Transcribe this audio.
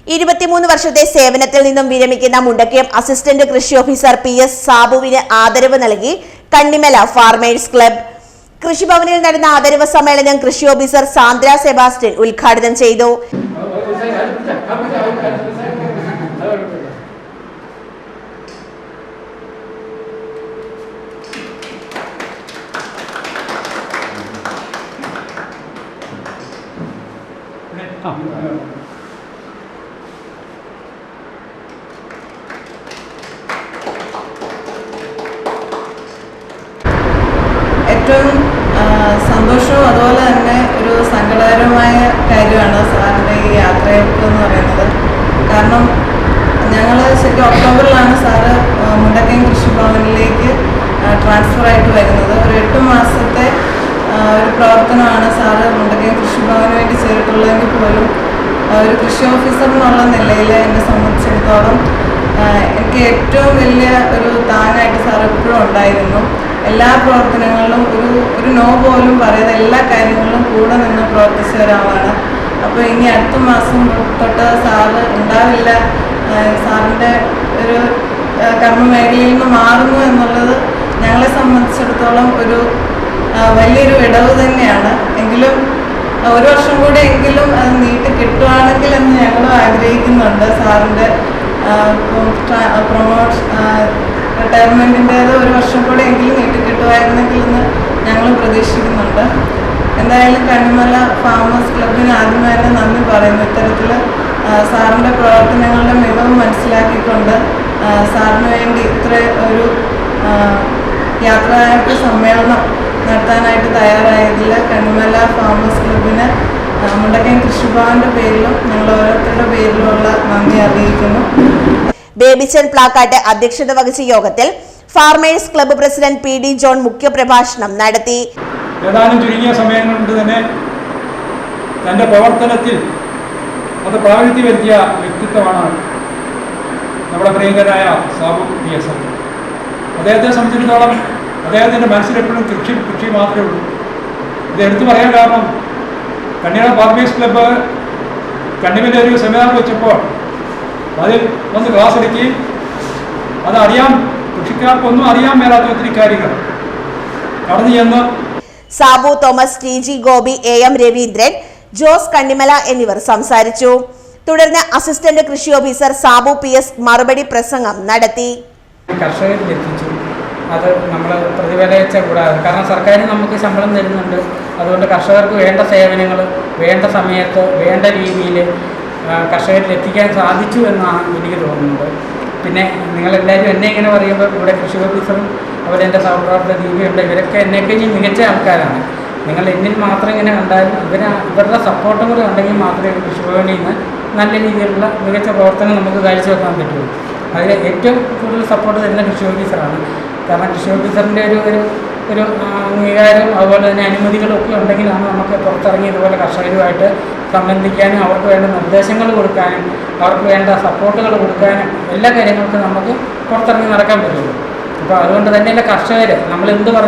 23 വർഷത്തെ സേവനത്തിൽ നിന്നും വിരമിക്കുന്ന മുണ്ടക്കയം അസിസ്റ്റന്റ് കൃഷി ഓഫീസർ PS സാബുവിന് ആദരവ് നൽകി കണ്ണിമല ഫാർമേഴ്സ് ക്ലബ്ബ്. കൃഷിഭവനിൽ നടന്ന ആദരവ് സമ്മേളനം കൃഷി ഓഫീസർ സാന്ദ്ര സെബാസ്റ്റ്യൻ ഉദ്ഘാടനം ചെയ്തു. ഏറ്റവും സന്തോഷവും അതുപോലെ തന്നെ ഒരു സങ്കടകരമായ കാര്യമാണ് സാറിൻ്റെ ഈ യാത്രയപ്പ് എന്ന് പറയുന്നത്. കാരണം ഞങ്ങൾ ശരിക്കും ഒക്ടോബറിലാണ് സാറ് മുണ്ടക്കയം കൃഷിഭവനിലേക്ക് ട്രാൻസ്ഫർ ആയിട്ട് വരുന്നത്. ഒരു 8 മാസത്തെ ഒരു പ്രവർത്തനമാണ് സാറ് മുണ്ടക്കയം കൃഷിഭവന് വേണ്ടി ചെയ്തിട്ടുള്ളതെങ്കിൽ പോലും ഒരു കൃഷി ഓഫീസർ എന്നുള്ള നിലയിൽ എന്നെ സംബന്ധിച്ചിടത്തോളം എനിക്ക് ഏറ്റവും വലിയ ഒരു താങ്ങായിട്ട് സാർ എപ്പോഴും ഉണ്ടായിരുന്നു. എല്ലാ പ്രവർത്തനങ്ങളിലും ഒരു നോ പോലും പറയാതെ എല്ലാ കാര്യങ്ങളിലും കൂടെ നിന്ന് പ്രവർത്തിച്ച ഒരാളാണ്. അപ്പോൾ ഇനി അടുത്ത മാസം തൊട്ട് സാറ് ഉണ്ടാവില്ല, സാറിൻ്റെ ഒരു കർമ്മമേഖലയിൽ നിന്ന് മാറുന്നു എന്നുള്ളത് ഞങ്ങളെ സംബന്ധിച്ചിടത്തോളം ഒരു വലിയൊരു വിടവ് തന്നെയാണ്. എങ്കിലും ഒരു വർഷം കൂടെ എങ്കിലും അത് നീട്ടി കിട്ടുവാണെങ്കിൽ എന്ന് ഞങ്ങളും ആഗ്രഹിക്കുന്നുണ്ട്. സാറിൻ്റെ റിട്ടയർമെൻറ്റിൻ്റേത് ഒരു വർഷം കൂടെ എങ്കിലും നീട്ടി കിട്ടുമായിരുന്നെങ്കിൽ എന്ന് ഞങ്ങൾ പ്രതീക്ഷിക്കുന്നുണ്ട്. എന്തായാലും കണ്ണിമല ഫാമേഴ്സ് ക്ലബിന് ആദ്യമേ തന്നെ നന്ദി പറയുന്നു. ഇത്തരത്തിൽ സാറിൻ്റെ പ്രവർത്തനങ്ങളുടെ മികവ് മനസ്സിലാക്കിക്കൊണ്ട് സാറിന് വേണ്ടി ഇത്ര ഒരു യാത്രായപ്പ് സമ്മേളനം നടത്താനായിട്ട് തയ്യാറായതിൽ കണ്ണിമല ഫാമേഴ്സ് ക്ലബിന് മുണ്ടക്കയം കൃഷിഭവന്റെ പേരിലും ഞങ്ങൾ ഓരോരുത്തരുടെ പേരിലുമുള്ള നന്ദി അറിയിക്കുന്നു. ബേബിച്ചൻ പ്ലാക്കാട്ട് അധ്യക്ഷത വഹിച്ച യോഗത്തിൽ farmers club president PD John മുഖ്യപ്രഭാഷണം നടത്തി. ഏതാനും ചുരുങ്ങിയ സമയം കൊണ്ട് തന്നെ തൻ്റെ പ്രവർത്തനത്തിൽ അത് പ്രാഗൽഭ്യം വരുത്തിയ വ്യക്തിത്വമാണ് നമ്മുടെ പ്രിയങ്കരായ സാബു PS. അദ്ദേഹത്തെ സംബന്ധിച്ചിടത്തോളം അദ്ദേഹത്തിൻ്റെ മനസ്സിലെപ്പോഴും കൃഷി മാത്രമേ ഉള്ളൂ. ഇത് എടുത്തു പറയാൻ കാരണം കണ്ണിമല ഫാർമേഴ്സ് ക്ലബ്ബ് കണ്ണിമല ഒരു സെമിനാർ വെച്ചപ്പോൾ അതിൽ വന്ന് ക്ലാസ് എടുക്കുകയും അതറിയാം, കൃഷിക്കാർക്കൊന്നും അറിയാൻ മേലാത്ത ഒത്തിരി കാര്യങ്ങൾ കടന്നു ചെന്ന് Sabu Thomas, TG Gopi, AM Raveendran, Jose Kannimala എന്നിവർ സംസാരിച്ചു. തുടർന്ന് അസിസ്റ്റന്റ് കൃഷി ഓഫീസർ സാബു PS മറുപടി പ്രസംഗം നടത്തി. കർഷകരിൽ എത്തിച്ചു. അത് നമ്മൾ പ്രതിഫലിച്ച കൂടാതെ, കാരണം സർക്കാർ നമുക്ക് ശമ്പളം തരുന്നുണ്ട്. അതുകൊണ്ട് കർഷകർക്ക് വേണ്ട സേവനങ്ങൾ വേണ്ട സമയത്ത് വേണ്ട രീതിയിൽ കർഷകരിൽ എത്തിക്കാൻ സാധിച്ചു എന്നാണ് എനിക്ക് തോന്നുന്നത്. പിന്നെ നിങ്ങളെല്ലാവരും എന്നെ ഇങ്ങനെ പറയുമ്പോൾ ഇവിടെ കൃഷി ഓഫീസറും അവരെൻ്റെ സഹപ്രവർത്തക ദീപിയുണ്ട്, ഇവരൊക്കെ എന്നെ കഴിഞ്ഞ് മികച്ച ആൾക്കാരാണ്. നിങ്ങൾ എന്നിൽ മാത്രം ഇങ്ങനെ കണ്ടാലും ഇവരുടെ സപ്പോർട്ടും കൂടെ ഉണ്ടെങ്കിൽ മാത്രമേ കൃഷിഭവനിൽ നിന്ന് നല്ല രീതിയിലുള്ള മികച്ച പ്രവർത്തനം നമുക്ക് കാഴ്ചവെക്കാൻ പറ്റുള്ളൂ. അതിൽ ഏറ്റവും കൂടുതൽ സപ്പോർട്ട് തരുന്ന കൃഷി ഓഫീസറാണ്. കാരണം കൃഷി ഓഫീസറിൻ്റെ ഒരു അംഗീകാരം അതുപോലെ തന്നെ അനുമതികളും ഒക്കെ ഉണ്ടെങ്കിലാണ് നമുക്ക് പുറത്തിറങ്ങി ഇതുപോലെ കർഷകരുമായിട്ട് സംബന്ധിക്കാനും അവർക്ക് വേണ്ട നിർദ്ദേശങ്ങൾ കൊടുക്കാനും അവർക്ക് വേണ്ട സപ്പോർട്ടുകൾ കൊടുക്കാനും എല്ലാ കാര്യങ്ങൾക്കും നമുക്ക് പുറത്തിറങ്ങി നടക്കാൻ പറ്റുള്ളൂ. അപ്പോൾ അതുകൊണ്ട് തന്നെയല്ല കർഷകർ നമ്മൾ എന്ത്